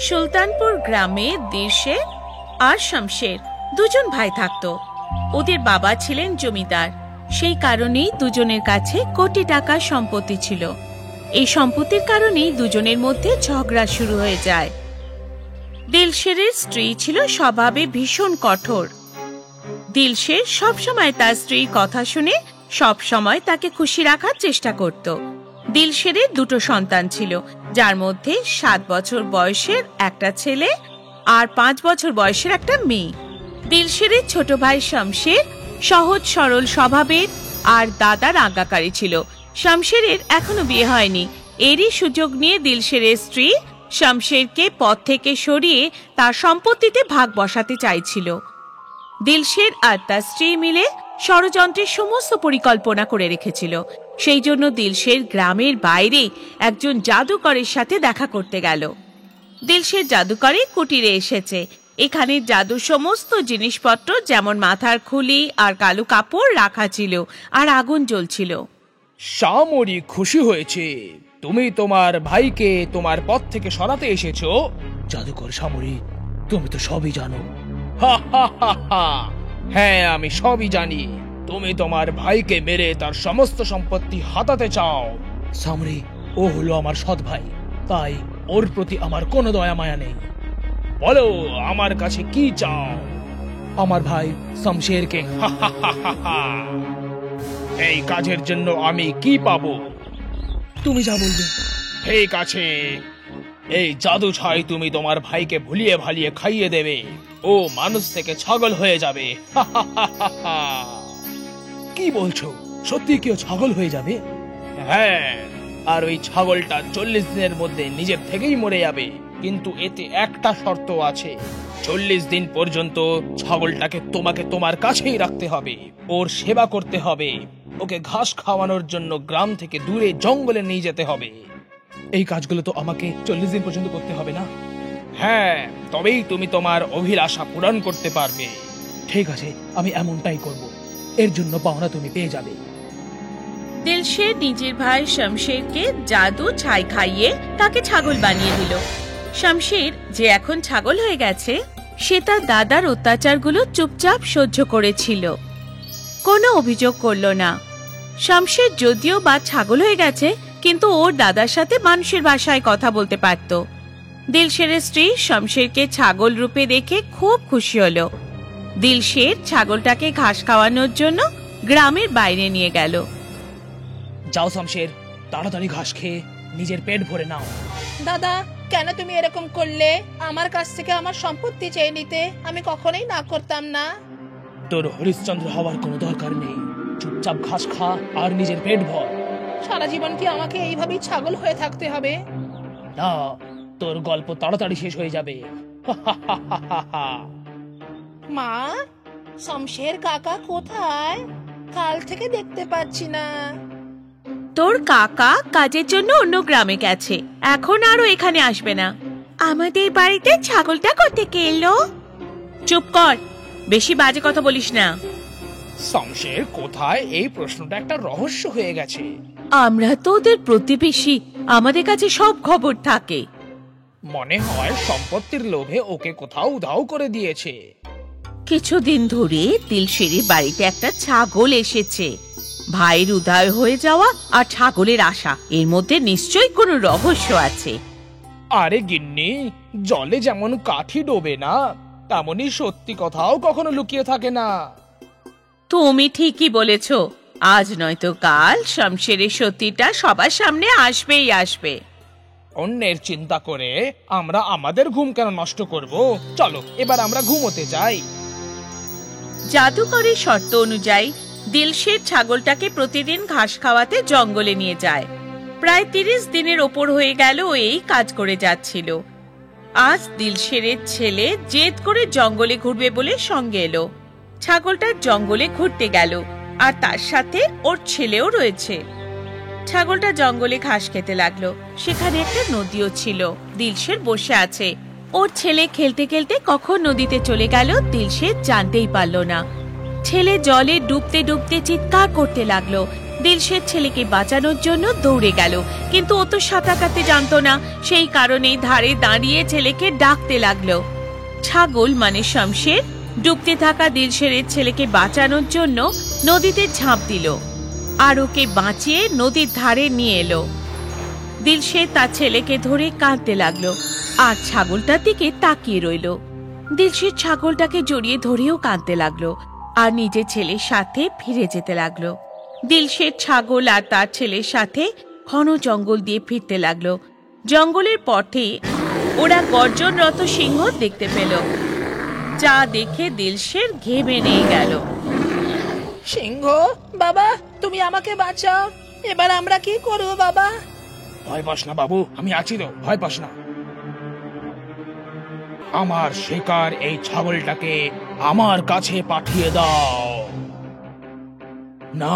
সুলতানপুর গ্রামে দিলশের আর শমশের দুজন ভাই থাকতো। ওদের বাবা ছিলেন জমিদার, সেই কারণেই দুজনের কাছে কোটি টাকার সম্পত্তি ছিল। এই সম্পত্তির কারণেই দুজনের মধ্যে ঝগড়া শুরু হয়ে যায়। দিলশেরের স্ত্রী ছিল স্বভাবে ভীষণ কঠোর। দিলশের সবসময় তার স্ত্রীর কথা শুনে সবসময় তাকে খুশি রাখার চেষ্টা করত। দিলশেরের দুটো সন্তান ছিল, যার মধ্যে 7 বছর বয়সের একটা ছেলে আর 5 বছর বয়সের একটা মেয়ে। দিলশেরের ছোট ভাই শমশের সহজ সরল স্বভাবের আর দাদার আজ্ঞাকারী ছিল। শমশেরের এখনো বিয়ে হয়নি। এরই সুযোগ নিয়ে দিলশেরের স্ত্রী শমশেরকে পথ থেকে সরিয়ে তার সম্পত্তিতে ভাগ বসাতে চাইছিল। দিলশের আর তার স্ত্রী মিলে ষড়যন্ত্রের সমস্ত পরিকল্পনা করে রেখেছিল। সেই জন্য দিলশের গ্রামের বাইরে একজন জাদুকরের সাথে দেখা করতে গেল। দিলশের জাদুকরে কুটিরে এসেছে। এখানে জাদুর সমস্ত জিনিসপত্র যেমন মাথার খুলি আর কালো কাপড় রাখা ছিল, আর আগুন জ্বলছিল। সামরি খুশি হয়েছে, তুমি তোমার ভাইকে তোমার পথ থেকে সরাতে এসেছো। জাদুকর সামরি, তুমি তো সবই জানো। হ্যাঁ, আমি সবই জানি। তুমি তোমার ভাইকে মেরে তার সমস্ত সম্পত্তি হাতাতে চাও। সামরি, ও হলো আমার সৎ ভাই, তাই ওর প্রতি আমার কোনো দয়া মায়া নেই। বলো, আমার কাছে কি চাও? আমার ভাই শমশেরকে। এই কাজের জন্য আমি কি পাবো? তুমি যা বলবে। ঠিক আছে, এই জাদু ছাই তুমি তোমার ভাইকে ভুলিয়ে ভালিয়ে খাইয়ে দেবে। ও মানুষ থেকে ছাগল হয়ে যাবে। কি বলছো? সত্যি কি ও ছাগল হয়ে যাবে? হ্যাঁ, আর ওই ছাগলটা 40 দিনের মধ্যে নিজের থেকেই মরে যাবে। কিন্তু এতে একটা শর্ত আছে, 40 দিন পর্যন্ত ছাগলটাকে তোমাকে তোমার কাছেই রাখতে হবে, ওর সেবা করতে হবে, ওকে ঘাস খাওয়ানোর জন্য গ্রাম থেকে দূরে জঙ্গলে নিয়ে যেতে হবে। এই কাজগুলো তো আমাকে 40 দিন পর্যন্ত করতে হবে না? হ্যাঁ, তবেই তুমি তোমার অভিলাষা পূরণ করতে পারবে। ঠিক আছে, আমি এমনটাই করব। এর জন্য পাওনা তুমি পেয়ে যাবে। দিলশের নিজের ভাই শমশেরকে জাদু ছাই খাইয়ে তাকে ছাগল বানিয়ে দিল। শমশের যে এখন ছাগল হয়ে গেছে, সে তার দাদার অত্যাচারগুলো চুপচাপ সহ্য করেছিল, কোনো অভিযোগ করল না। শমশের যদিও বা ছাগল হয়ে গেছে, কিন্তু ওর দাদার সাথে মানুষের ভাষায় কথা বলতে পারত। দিলশেরের স্ত্রী শমশেরকে ছাগল রূপে দেখে খুব খুশি হলো। দিলশের ছাগলটাকে ঘাস খাওয়ানোর জন্য গ্রামের বাইরে নিয়ে গেল। যাও শমশের, তাড়াতাড়ি ঘাস খেয়ে নিজের পেট ভরে নাও। দাদা, কেন তুমি এরকম করলে? আমার কাছ থেকে আমার সম্পত্তি চেয়ে নিতে আমি কখনোই না করতাম না। তোর হরিশ্চন্দ্র হওয়ার কোনো দরকার নেই। চুপচাপ ঘাস খা আর নিজের পেট ভর। সারা জীবন কি আমাকে এইভাবেই ছাগল হয়ে থাকতে হবে? না, তোর গল্প তাড়াতাড়ি শেষ হয়ে যাবে। মা, শমশের কাকা কোথায়? কাল থেকে দেখতে পাচ্ছি না। তোর কাকা কাজের জন্য অন্য গ্রামে গেছে, এখন আরো এখানে আসবে না। আমাদের বাড়িতে ছাগলটা কোত্থেকে এলো? চুপ কর, বেশি বাজে কথা বলিস না। শমশের কোথায়, এই প্রশ্নটা একটা রহস্য হয়ে গেছে। আমরা তো ওদের প্রতিবেশী, আমাদের কাছে সব খবর থাকে। মনে হয় সম্পত্তির লোভে ওকে কোথাও উধাও করে দিয়েছে। কিছুদিন ধরে দিলশেরের বাড়িতে একটা ছাগল এসেছে। ভাইয়ের উদয় হয়ে যাওয়া আর ছাগলের আশা, এর মধ্যে নিশ্চয়ই কোনো রহস্য আছে। আরে গিন্নি, জলে যেমন কাঠি ডোবে না, তেমনই সত্যি কথাও কখনো লুকিয়ে থাকে না। তুমি ঠিকই বলেছ, আজ নয়তো কাল শমশেরের সত্যিটা সবার সামনে আসবেই আসবে। অন্যের চিন্তা করে আমরা আমাদের ঘুম কেন নষ্ট করব? চলো এবার আমরা ঘুমোতে যাই। জাদুকরের শর্ত অনুযায়ী দিলশের ছাগলটাকে প্রতিদিন ঘাস খাওয়াতে জঙ্গলে নিয়ে যায়। প্রায় 30 দিনের ওপর হয়ে গেল এই কাজ করে যাচ্ছিল। আজ দিলশেরের ছেলে জেদ করে জঙ্গলে ঘুরবে বলে সঙ্গে এলো। ছাগলটা জঙ্গলে ঘুরতে গেল, আর তার সাথে ওর ছেলেও রয়েছে। ছাগলটা জঙ্গলে ঘাস খেতে লাগলো। সেখানে একটা নদীও ছিল। দিলশের বসে আছে। ওর ছেলে খেলতে খেলতে কখন নদীতে চলে গেল দিলশের জানতেই পারল না। ছেলে জলে ডুবতে ডুবতে চিৎকার করতে লাগলো। দিলশের ছেলেকে বাঁচানোর জন্য দৌড়ে গেল, কিন্তু ও তো সাঁতার কাটতে জানতো না। সেই কারণেই ধারে দাঁড়িয়ে ছেলেকে ডাকতে লাগলো। ছাগল মানে শমশের ডুবতে থাকা দিলশেরের ছেলেকে বাঁচানোর জন্য নদীতে ঝাঁপ দিল আর ওকে বাঁচিয়ে নদীর ধারে নিয়ে এলো। দিলশের তার ছেলেকে ধরে কাঁদতে লাগলো আর ছাগলটার দিকে তাকিয়ে রইল। দিলশের ছাগলটাকে জড়িয়ে ধরেও কাঁদতে লাগলো আর নিজের ছেলের সাথে ফিরে যেতে লাগলো। দিলশের ছাগল আর তার ছেলের সাথে ঘন জঙ্গল দিয়ে ফিরতে লাগলো। জঙ্গলের পথে ওরা গর্জনরত সিংহ দেখতে পেল, যা দেখে দিলশের ঘেমে নিয়ে গেল। সিংহ বাবা, তুমি আমাকে বাঁচাও। এবার আমরা কি করব বাবা? ভয় পাস না বাবু, আমি আছি তো, ভয় পাস না। আমার শিকার এই ছাগলটাকে আমার কাছে পাঠিয়ে দাও। না,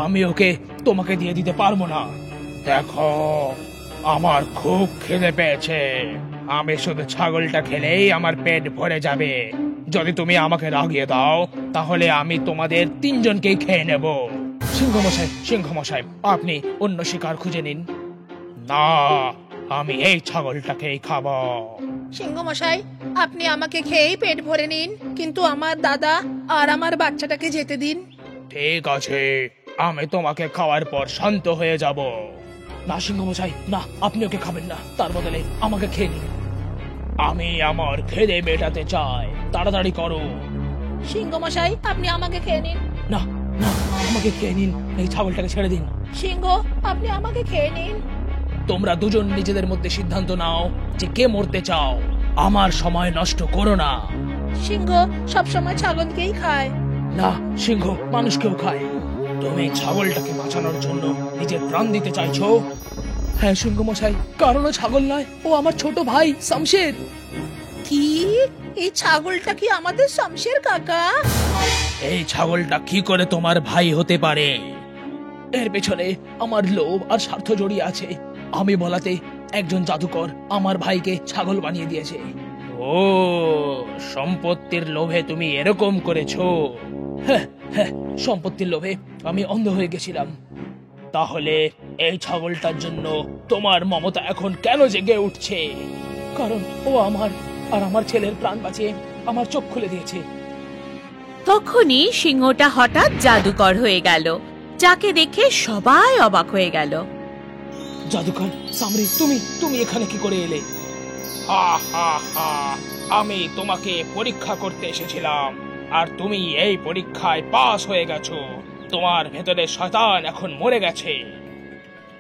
আমি ওকে তোমাকে দিয়ে দিতে পারবো না। দেখো, আমার খুব খিদে পেয়েছে, আমি শুধু ছাগলটা খেলেই আমার পেট ভরে যাবে। যদি তুমি আমাকে রাগিয়ে দাও তাহলে আমি তোমাদের তিনজনকেই খেয়ে নেব। সিংহ মশাই, আপনি অন্য শিকার খুঁজে নিন। না, আমি এই ছাগলটাকেই খাবো। সিংহ মশাই, আপনি আমাকে খেয়েই পেট ভরে নিন, কিন্তু আমার দাদা আর আমার বাচ্চাটাকে যেতে দিন। ঠিক আছে, আমি তোমাকে খাওয়ার পর শান্ত হয়ে যাব। না সিংহ মশাই, না, আপনি ওকে খাবেন না, তার বদলে আমাকে খেয়ে নিন। আমি আমার খিদে মেটাতে চাই, তাড়াতাড়ি করো। সিংহ মশাই, আপনি আমাকে খেয়ে নিন। না না, আমাকে খেয়ে নিন, এই ছাগলটাকে ছেড়ে দিন। সিংহ, আপনি আমাকে খেয়ে নিন। তোমরা দুজন নিজেদের মধ্যে সিদ্ধান্ত নাও যে কে মরতে চাও। আমার সময় নষ্ট করো না। সিংহ সবসময় ছাগলকেই খায়। না, সিংহ মানুষকেও খায়। তুমি ছাগলটাকে বাঁচানোর জন্য নিজের প্রাণ দিতে চাইছো? হ্যাঁ সিংহ মশাই, কারণ ও ছাগল নয়, ও আমার ছোট ভাই শমশের। কি? এই ছাগলটা কি আমাদের শমশের কাকা? এই ছাগলটা কি করে তোমার ভাই হতে পারে? এর পেছনে আমার লোভ আর স্বার্থ জড়িয়ে আছে। আমি বলাতে একজন জাদুকর আমার ভাইকে ছাগল বানিয়ে দিয়েছে। ও, সম্পত্তির লোভে তুমি এরকম করেছো? হ্যাঁ হ্যাঁ, সম্পত্তির লোভে আমি অন্ধ হয়ে গেছিলাম। তাহলে এই ছাগলটার জন্য তোমার মমতা এখন কেন জেগে উঠছে? কারণ ও আমার আর আমার ছেলের প্রাণ বাঁচিয়ে আমার চোখ খুলে দিয়েছে। তখনই সিংহটা হঠাৎ জাদুকর হয়ে গেল, যাকে দেখে সবাই অবাক হয়ে গেল। জাদুকর সামরি, তুমি এখানে কি করে এলে? আমি তোমাকে পরীক্ষা করতে এসেছিলাম আর তুমি এই পরীক্ষায় পাস হয়ে গেছো। তোমার ভেতরে শয়তান এখন মরে গেছে।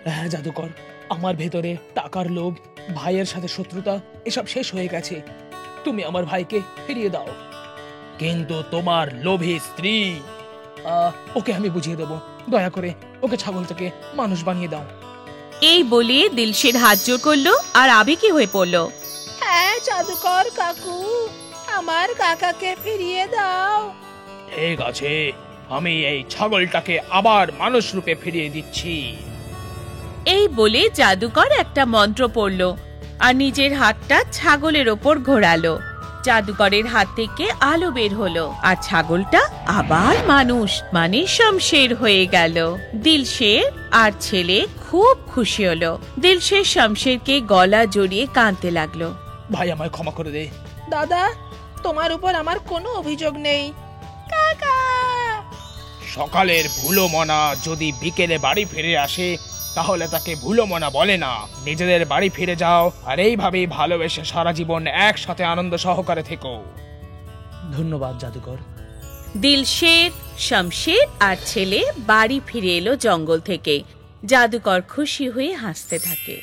হ্যাঁ জাদুকর, আমার ভেতরে টাকার লোভ, ভাইয়ের সাথে শত্রুতা এসব শেষ হয়ে গেছে। তুমি আমার ভাইকে ফিরিয়ে দাও। কিন্তু তোমার লোভী স্ত্রী, ওকে আমি বুঝিয়ে দেবো। দয়া করে ওকে ছাগল থেকে মানুষ বানিয়ে দাও। এই বলে দিলশের হাত জোড় করলো আর আবেগী হয়ে পড়লো। হ্যাঁ জাদুকর কাকু, আমার কাকাকে ফিরিয়ে দাও। ঠিক আছে, আমি এই ছাগলটাকে আবার মানুষ রূপে ফিরিয়ে দিচ্ছি। এই বলে জাদুকর একটা মন্ত্র পড়ল আর নিজের হাতটা ছাগলের ওপর ঘোরালো। জাদুকরের হাত থেকে আলো বের হলো আর ছাগলটা আবার মানুষ মানে শমশের হয়ে গেল। দিলশের আর ছেলে খুব খুশি হলো। দিলশের শমশেরকে গলা জড়িয়ে কাঁদতে লাগলো। ভাই, আমায় ক্ষমা করে দে। দাদা, তোমার উপর আমার কোনো অভিযোগ নেই। কাকা, সকালের ভুলো মনা যদি বিকেলে বাড়ি ফিরে আসে তাহলে তাকে ভুলো মনা বলে না। নিজেদের বাড়ি ফিরে যাও আর এইভাবেই ভালোবেসে সারা জীবন একসাথে আনন্দ সহকারে থেকো। ধন্যবাদ জাদুকর। দিলশের, শমশের আর ছেলে বাড়ি ফিরে এলো জঙ্গল থেকে। জাদুকর খুশি হয়ে হাসতে থাকে।